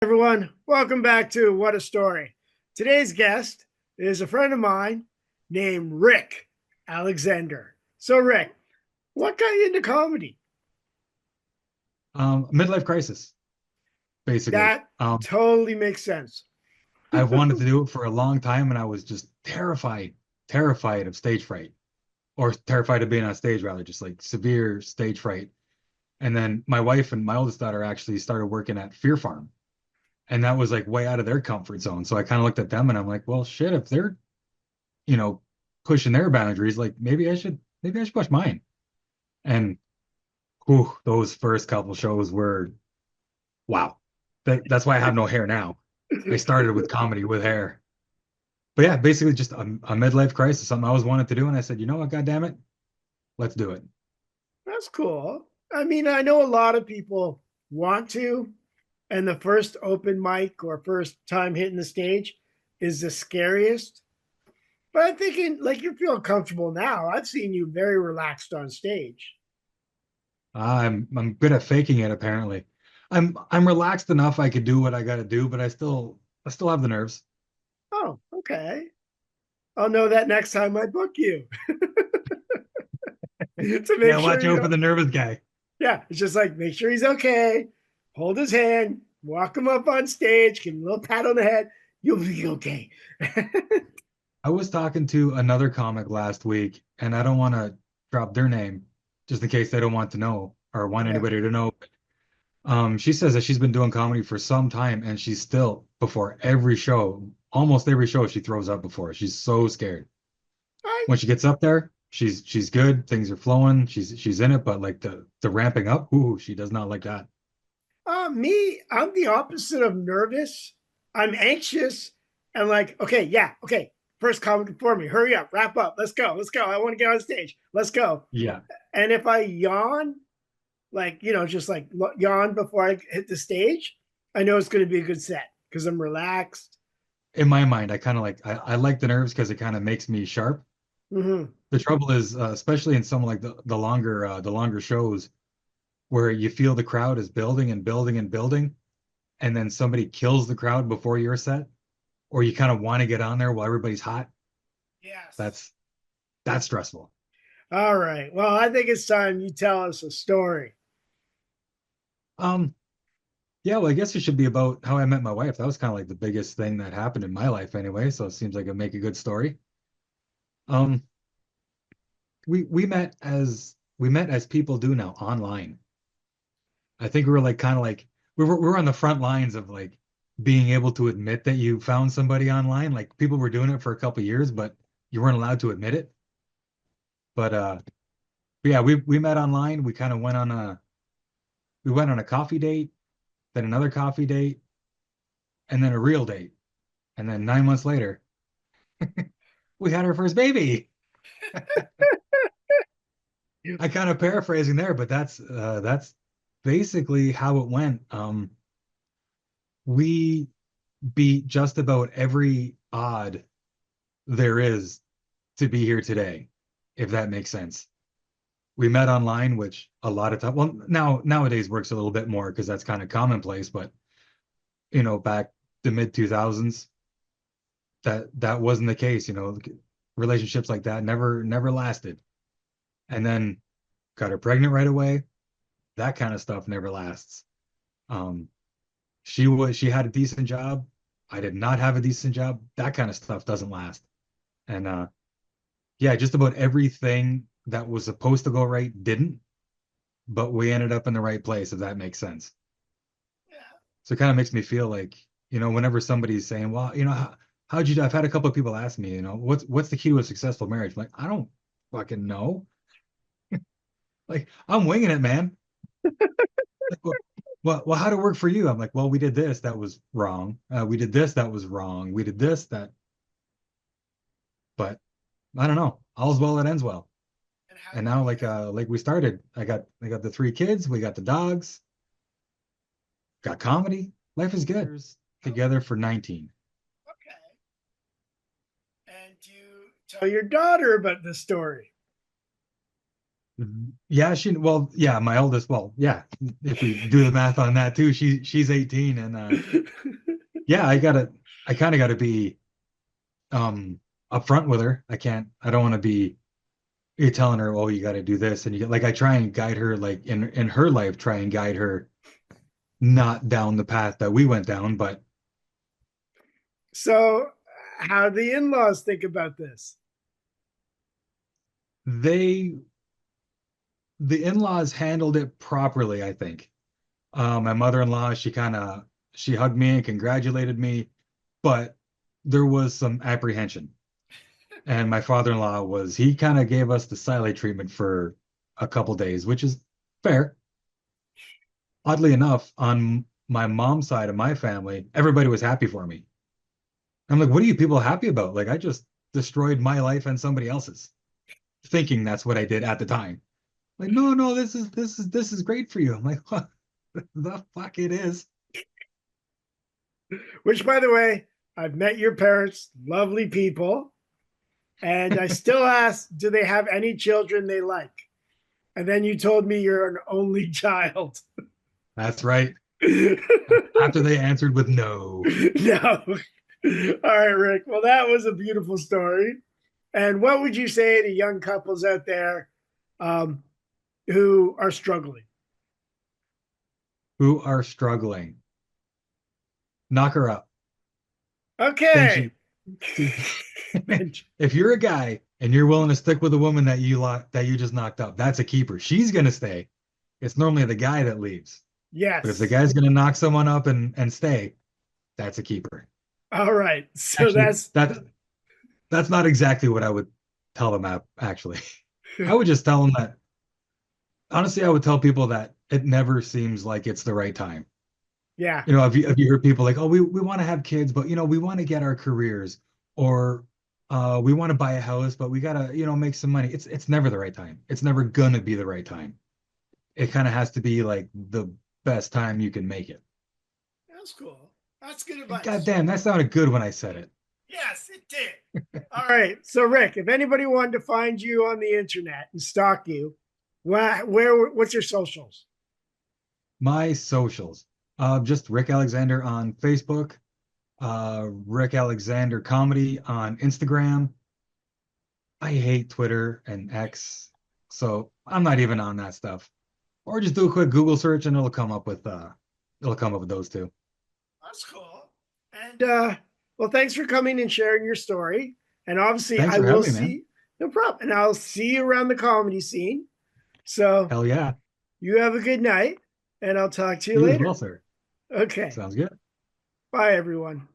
Everyone, welcome back to What a Story. Today's guest is a friend of mine named Ric Alexendre. So, Ric, what got you into comedy? Midlife crisis, basically. That totally makes sense. I've wanted to do it for a long time, and I was just terrified of stage fright, or terrified of being on stage, rather, just like severe stage fright. And then my wife and my oldest daughter actually started working at Fear Farm, and that was like way out of their comfort zone. So I kind of looked at them, and I'm like, well, shit, if they're, you know, pushing their boundaries, like maybe I should push mine. And whew, those first couple shows were wow. That's why I have no hair now. I started with comedy with hair. But yeah, basically just a midlife crisis, something I always wanted to do. And I said, you know what, God damn it, let's do it. That's cool. I mean, I know a lot of people want to, and the first open mic or first time hitting the stage is the scariest. But I'm thinking, like, you're feeling comfortable now. I've seen you very relaxed on stage. I'm good at faking it, apparently. I'm relaxed enough I could do what I gotta do, but I still have the nerves. Oh, okay. I'll know that next time I book you to Yeah, make sure watch you out for know. the nervous guy. Yeah, it's just like make sure he's okay. Hold his hand, walk him up on stage, give him a little pat on the head. You'll be okay. I was talking to another comic last week, and I don't want to drop their name just in case they don't want to know or want Yeah. anybody to know. She says that she's been doing comedy for some time, and she's still before every show, almost every show, she throws up before. She's so scared. I When she gets up there, she's good, things are flowing, she's in it, but like the ramping up, ooh, she does not like that. me, I'm the opposite of nervous. I'm anxious and like, okay, yeah, okay. First comment for me. Hurry up, wrap up. Let's go. Let's go. I want to get on stage. Let's go. Yeah. And if I yawn, like, just like yawn before I hit the stage, I know it's going to be a good set because I'm relaxed. In my mind, I kind of like I like the nerves because it kind of makes me sharp. Mm-hmm. The trouble is, especially in some like the longer shows where you feel the crowd is building and building and building, and then somebody kills the crowd before your set, or you kind of want to get on there while everybody's hot. Yes. That's that's stressful. All right. Well, I think it's time you tell us a story. Um, yeah, well, I guess it should be about how I met my wife. That was kind of like the biggest thing that happened in my life anyway, so it seems like it'd make a good story. Um, we met as people do now online. I think we were like kind of like we were on the front lines of like being able to admit that you found somebody online. Like people were doing it for a couple years, but you weren't allowed to admit it. But yeah, we met online. We went on a coffee date, then another coffee date, and then a real date. And then 9 months later, we had our first baby. I kind of paraphrasing there, but that's basically how it went. We beat just about every odd there is to be here today, if that makes sense. We met online, which a lot of time, well, nowadays works a little bit more because that's kind of commonplace, but back the mid 2000s, that wasn't the case. Relationships like that never lasted. And then got her pregnant right away. That kind of stuff never lasts. Um, she had a decent job. I did not have a decent job. That kind of stuff doesn't last. And yeah, just about everything that was supposed to go right didn't, but we ended up in the right place, if that makes sense. So it kind of makes me feel like, whenever somebody's saying, well, how'd you do? I've had a couple of people ask me, what's the key to a successful marriage? I'm like, I don't fucking know. Like, I'm winging it, man. Like, well, how'd it work for you? I'm like, well, we did this, that was wrong. We did this, that was wrong. We did this, that, but I don't know. All's well that ends well. And how And did now, you like we started, I got the three kids, we got the dogs, got comedy. Life is good. Oh, Together for 19. okay. And you tell your daughter about the story. Yeah, well, yeah, my oldest, well, yeah, if we do the math on that too, she's 18 and yeah, I kind of gotta be upfront with her. I don't want to be you're telling her, oh, you got to do this, and like I try and guide her, like in her life, try and guide her not down the path that we went down, but So, how do the in-laws think about this? they the in-laws handled it properly, I think. My mother-in-law, she hugged me and congratulated me, but there was some apprehension. And my father-in-law he kind of gave us the silent treatment for a couple days, which is fair. Oddly enough, on my mom's side of my family, everybody was happy for me. I'm like, what are you people happy about? Like, I just destroyed my life and somebody else's, thinking that's what I did at the time. Like, no, no, this is great for you. I'm like, what the fuck it is? Which, by the way, I've met your parents, lovely people, and I still ask, do they have any children they like? And then you told me you're an only child. That's right. No. After they answered with no. All right, Rick. Well, that was a beautiful story. And what would you say to young couples out there um, who are struggling? Who are struggling. Knock her up. Okay. Benji. If you're a guy and you're willing to stick with a woman that you just knocked up, that's a keeper. She's gonna stay. It's normally the guy that leaves. But if the Yes. guy's gonna knock someone up and stay, that's a keeper. All right. So Actually, that's that's not exactly what I would tell them actually. I would just tell them that honestly, I would tell people that it never seems like it's the right time. yeah. Have you heard people like, oh, we want to have kids, but we want to get our careers, or we want to buy a house, but we gotta, make some money. It's never the right time. It's never gonna be the right time. It kind of has to be like the best time you can make it. That's cool. That's good God advice. damn, that sounded good when I said it. Yes, it did. All right. So, Rick, if anybody wanted to find you on the internet and stalk you, what's your socials? My socials, just Ric Alexander on Facebook, Ric Alexander Comedy on Instagram. I hate Twitter and X, so I'm not even on that stuff. Or just do a quick Google search and it'll come up with those two. That's cool. And well, thanks for coming and sharing your story. And obviously, Thanks I for will having me, man. see no problem. And I'll see you around the comedy scene. So Hell yeah. you have a good night, and I'll talk to you You as well, later. sir. Okay. Sounds good. Bye, everyone.